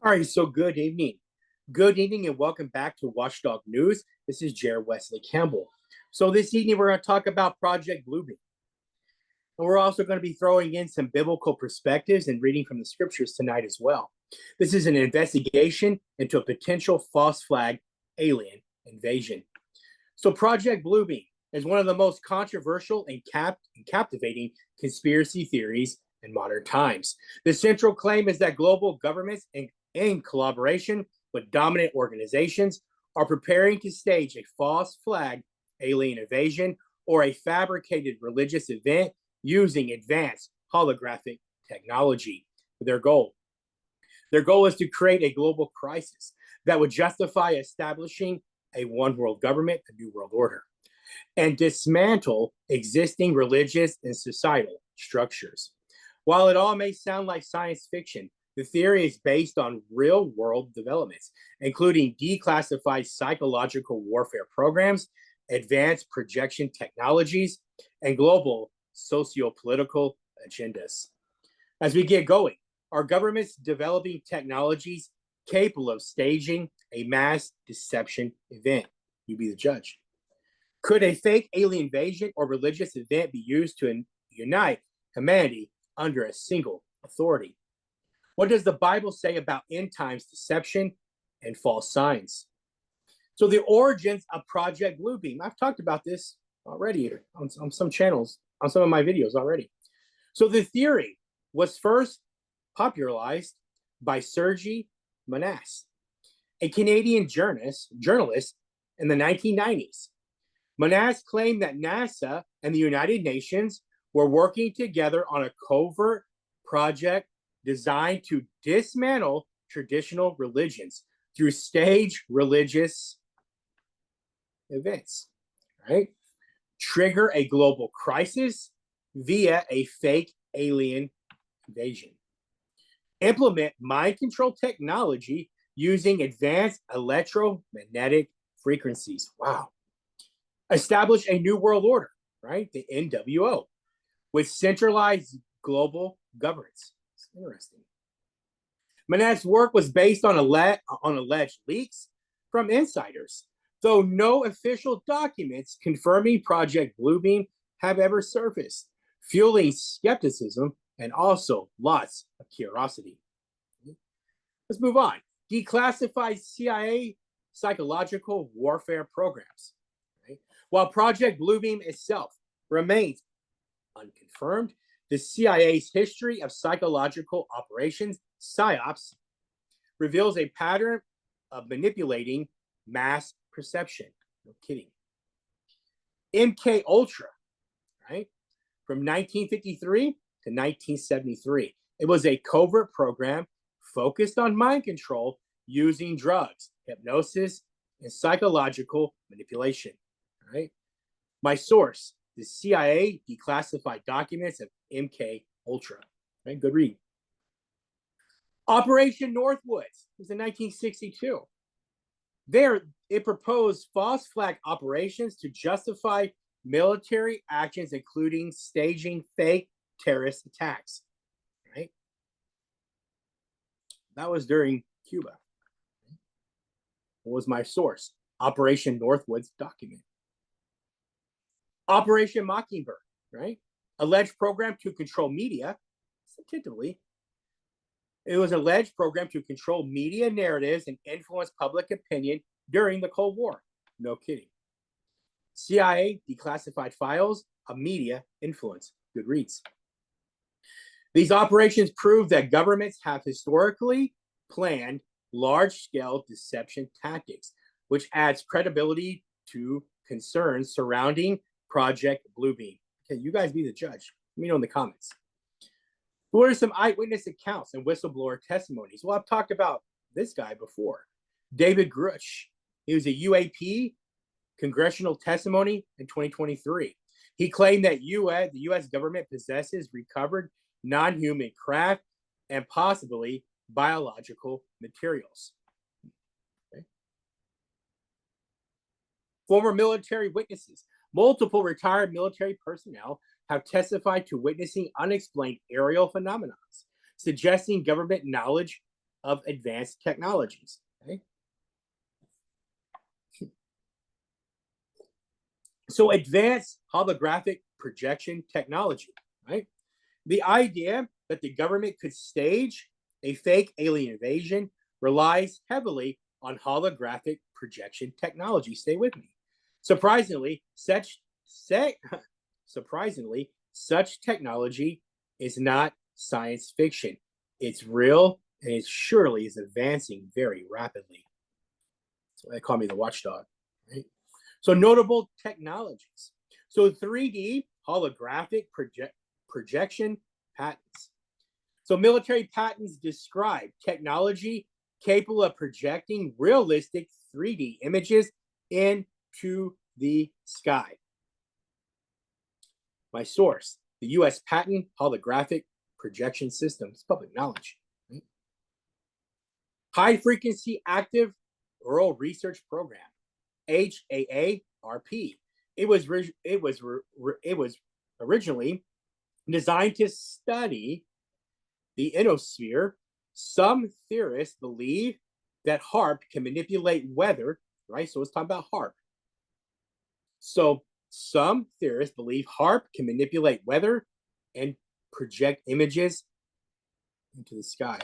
All right, so good evening. Good evening and welcome back to Watchdog News. This is Wesley Campbell. So this evening we're going to talk about Project Bluebeam. And we're also going to be throwing in some biblical perspectives and reading from the scriptures tonight as well. This is an investigation into a potential false flag alien invasion. So Project Bluebeam is one of the most controversial and captivating conspiracy theories in modern times. The central claim is that global governments, in collaboration with dominant organizations, are preparing to stage a false flag alien invasion or a fabricated religious event using advanced holographic technology. Their goal is to create a global crisis that would justify establishing a one world government, a new world order, and dismantle existing religious and societal structures. While it all may sound like science fiction, the theory is based on real-world developments, including declassified psychological warfare programs, advanced projection technologies, and global sociopolitical agendas. As we get going, are governments developing technologies capable of staging a mass deception event? You be the judge. Could a fake alien invasion or religious event be used to unite humanity under a single authority? What does the Bible say about end times deception and false signs? So the origins of Project Bluebeam. I've talked about this already on some channels, on some of my videos already. So the theory was first popularized by Sergi Manasse, a Canadian journalist in the 1990s. Manasse claimed that NASA and the United Nations were working together on a covert project designed to dismantle traditional religions through staged religious events, right? Trigger a global crisis via a fake alien invasion. Implement mind control technology using advanced electromagnetic frequencies. Wow. Establish a new world order, right? The NWO, with centralized global governance. It's interesting. Manasse's work was based on alleged leaks from insiders, though no official documents confirming Project Bluebeam have ever surfaced, fueling skepticism and also lots of curiosity. Let's move on. Declassified CIA psychological warfare programs. Right? While Project Bluebeam itself remains unconfirmed, the CIA's history of psychological operations, PSYOPs, reveals a pattern of manipulating mass perception. No kidding. MK Ultra, right? From 1953 to 1973. It was a covert program focused on mind control using drugs, hypnosis, and psychological manipulation. Right? My source, the CIA declassified documents of MK Ultra. Right? Good read. Operation Northwoods was in 1962. There, it proposed false flag operations to justify military actions, including staging fake terrorist attacks. Right? That was during Cuba. What was my source? Operation Northwoods document. Operation Mockingbird, right? Alleged program to control media. Tentatively, it was an alleged program to control media narratives and influence public opinion during the Cold War. No kidding. CIA declassified files of media influence. Good reads. These operations prove that governments have historically planned large-scale deception tactics, which adds credibility to concerns surrounding Project Bluebeam. Okay, you guys be the judge. Let me know in the comments. What are some eyewitness accounts and whistleblower testimonies? Well, I've talked about this guy before. David Grush. He was a UAP congressional testimony in 2023. He claimed that the U.S. government possesses recovered non-human craft and possibly biological materials. Okay. Former military witnesses. Multiple retired military personnel have testified to witnessing unexplained aerial phenomena, suggesting government knowledge of advanced technologies. Okay? So advanced holographic projection technology, right? The idea that the government could stage a fake alien invasion relies heavily on holographic projection technology. Stay with me. Surprisingly, such technology is not science fiction. It's real, and it surely is advancing very rapidly. So they call me the watchdog, right? So notable technologies. So 3D holographic projection patents. So military patents describe technology capable of projecting realistic 3D images into the sky. My source, the U.S. Patent Holographic Projection System. It's public knowledge. Right? High Frequency Active Auroral Research Program, HAARP. It was originally designed to study the ionosphere. Some theorists believe that HAARP can manipulate weather, right? So it's talking about HAARP. So some theorists believe HAARP can manipulate weather and project images into the sky.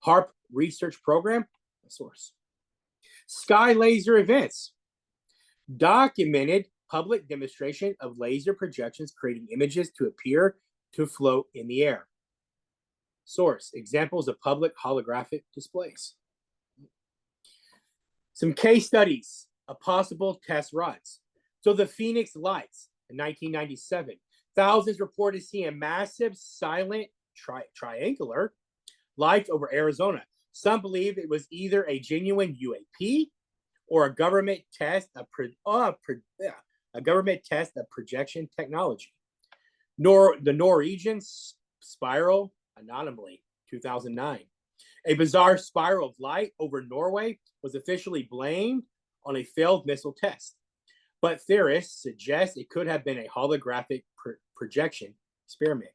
HAARP research program, a source. Sky laser events. Documented public demonstration of laser projections creating images to appear to float in the air. Source, examples of public holographic displays. Some case studies of possible test runs. So the Phoenix Lights in 1997. Thousands reported seeing a massive silent triangular light over Arizona. Some believe it was either a genuine UAP or a government test of projection technology. The Norwegian spiral anomaly, 2009. A bizarre spiral of light over Norway was officially blamed on a failed missile test, but theorists suggest it could have been a holographic projection experiment.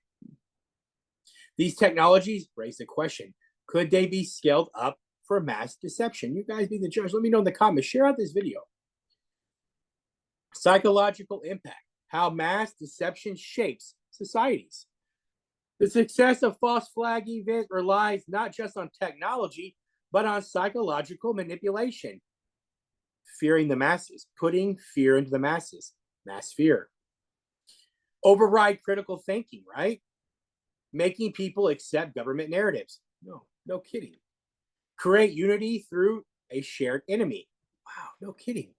These technologies raise the question, could they be scaled up for mass deception? You guys be the judge. Let me know in the comments. Share out this video. Psychological impact, how mass deception shapes societies. The success of false flag events relies not just on technology, but on psychological manipulation. Fearing the masses, putting fear into the masses, mass fear. Override critical thinking, right? Making people accept government narratives. No kidding. Create unity through a shared enemy. Wow, no kidding.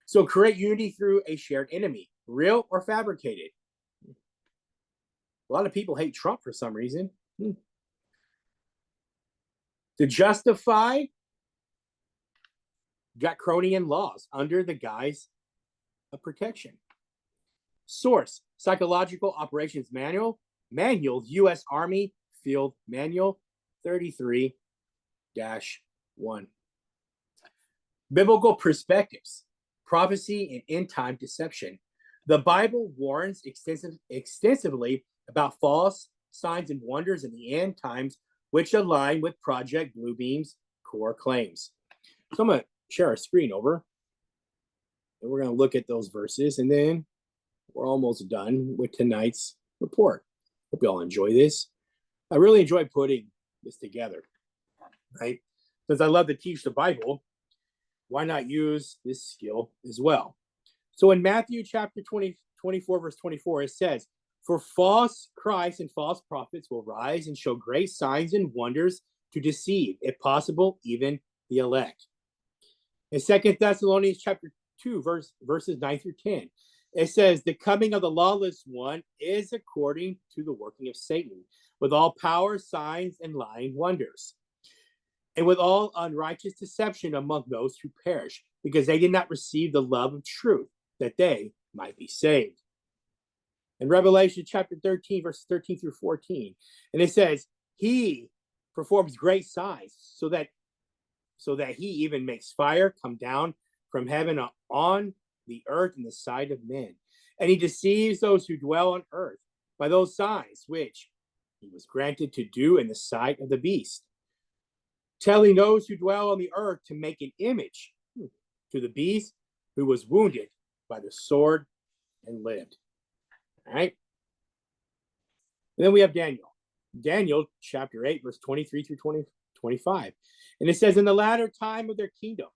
So create unity through a shared enemy, real or fabricated. A lot of people hate Trump for some reason. To justify draconian laws under the guise of protection. Source, Psychological Operations Manual, U.S. Army Field Manual 33-1. Biblical perspectives, prophecy and end-time deception. The Bible warns extensively about false signs and wonders in the end times, which align with Project Bluebeam's core claims. So I'm going to share our screen over, and we're going to look at those verses, and then we're almost done with tonight's report. Hope you all enjoy this. I really enjoy putting this together, right? Since I love to teach the Bible, why not use this skill as well? So in Matthew chapter 24, verse 24, it says, "For false Christs and false prophets will rise and show great signs and wonders to deceive, if possible, even the elect." In 2 Thessalonians chapter 2, verses 9 through 10, it says, "The coming of the lawless one is according to the working of Satan, with all power, signs, and lying wonders, and with all unrighteous deception among those who perish, because they did not receive the love of truth, that they might be saved." In Revelation chapter 13, verses 13 through 14, and it says, "He performs great signs, so that he even makes fire come down from heaven on the earth in the sight of men. And he deceives those who dwell on earth by those signs which he was granted to do in the sight of the beast, telling those who dwell on the earth to make an image to the beast who was wounded by the sword and lived. All right. And then we have Daniel. Daniel chapter 8, verse 23 through 25. And it says, in the latter time of their kingdom,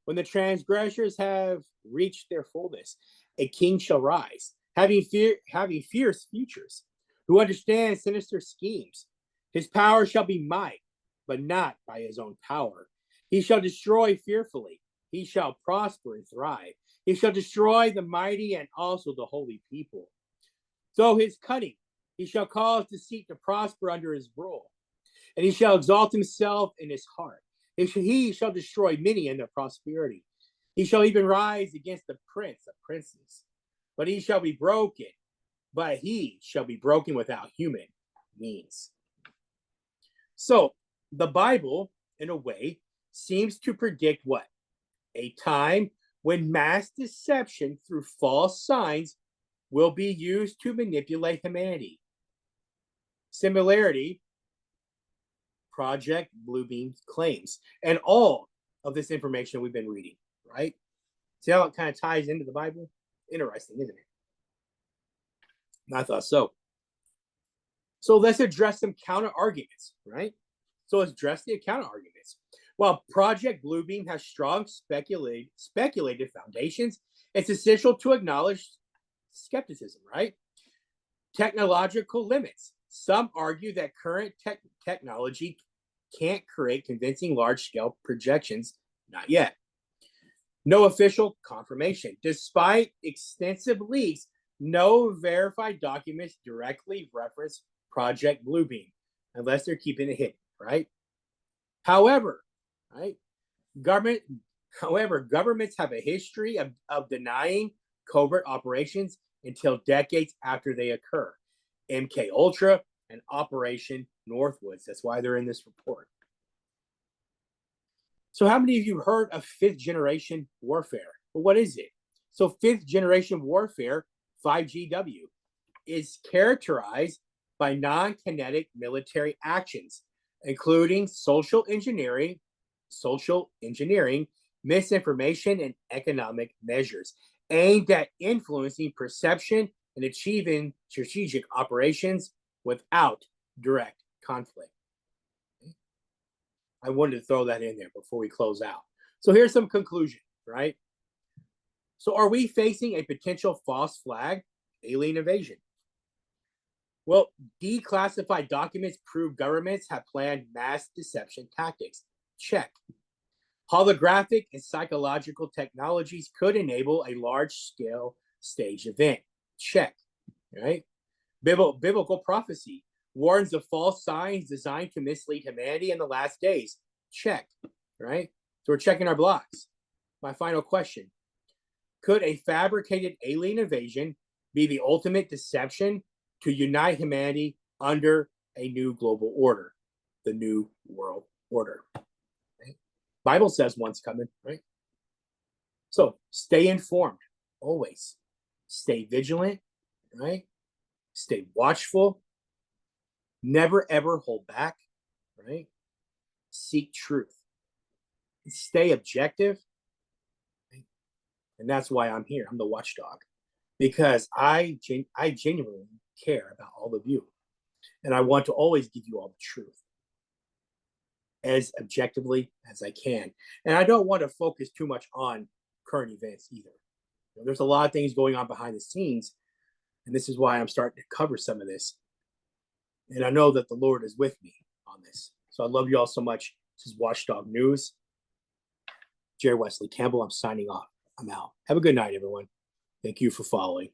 when the transgressors have reached their fullness, a king shall rise, having fierce features, who understands sinister schemes. His power shall be might, but not by his own power. He shall destroy fearfully. He shall prosper and thrive. He shall destroy the mighty and also the holy people. So his cunning, he shall cause deceit to prosper under his rule, and he shall exalt himself in his heart. He shall destroy many in their prosperity. He shall even rise against the prince of princes, but he shall be broken, without human means. So the Bible, in a way, seems to predict what? A time when mass deception through false signs will be used to manipulate humanity. Similarity, Project Bluebeam claims, and all of this information we've been reading, right? See how it kind of ties into the Bible? Interesting, isn't it? I thought so. So let's address some counter arguments, right? So let's address the counter arguments. While Project Bluebeam has strong speculative foundations, it's essential to acknowledge skepticism, right? Technological limits. Some argue that current technology can't create convincing large-scale projections, not yet. No official confirmation. Despite extensive leaks, no verified documents directly reference Project Bluebeam, unless they're keeping it hidden, right? However, governments have a history of denying covert operations until decades after they occur. MK Ultra and Operation Northwoods. That's why they're in this report. So how many of you heard of fifth generation warfare? Well, what is it? So fifth generation warfare, 5GW, is characterized by non-kinetic military actions, including social engineering, misinformation, and economic measures aimed at influencing perception and achieving strategic operations without direct conflict. I wanted to throw that in there before we close out. So here's some conclusion, right? So are we facing a potential false flag alien invasion? Well, declassified documents prove governments have planned mass deception tactics. Check. Holographic and psychological technologies could enable a large-scale stage event. Check. Right? Biblical prophecy warns of false signs designed to mislead humanity in the last days. Check. Right? So we're checking our blocks. My final question. Could a fabricated alien invasion be the ultimate deception to unite humanity under a new global order, the new world order? Right? Bible says one's coming, right? So stay informed, always. Stay vigilant, right? Stay watchful. Never, ever hold back, right? Seek truth. Stay objective. Right? And that's why I'm here. I'm the watchdog. Because I genuinely care about all of you. And I want to always give you all the truth as objectively as I can. And I don't want to focus too much on current events either. There's a lot of things going on behind the scenes. And this is why I'm starting to cover some of this. And I know that the Lord is with me on this. So I love you all so much. This is Watchdog News. Jerry Wesley Campbell, I'm signing off. I'm out. Have a good night, everyone. Thank you for following.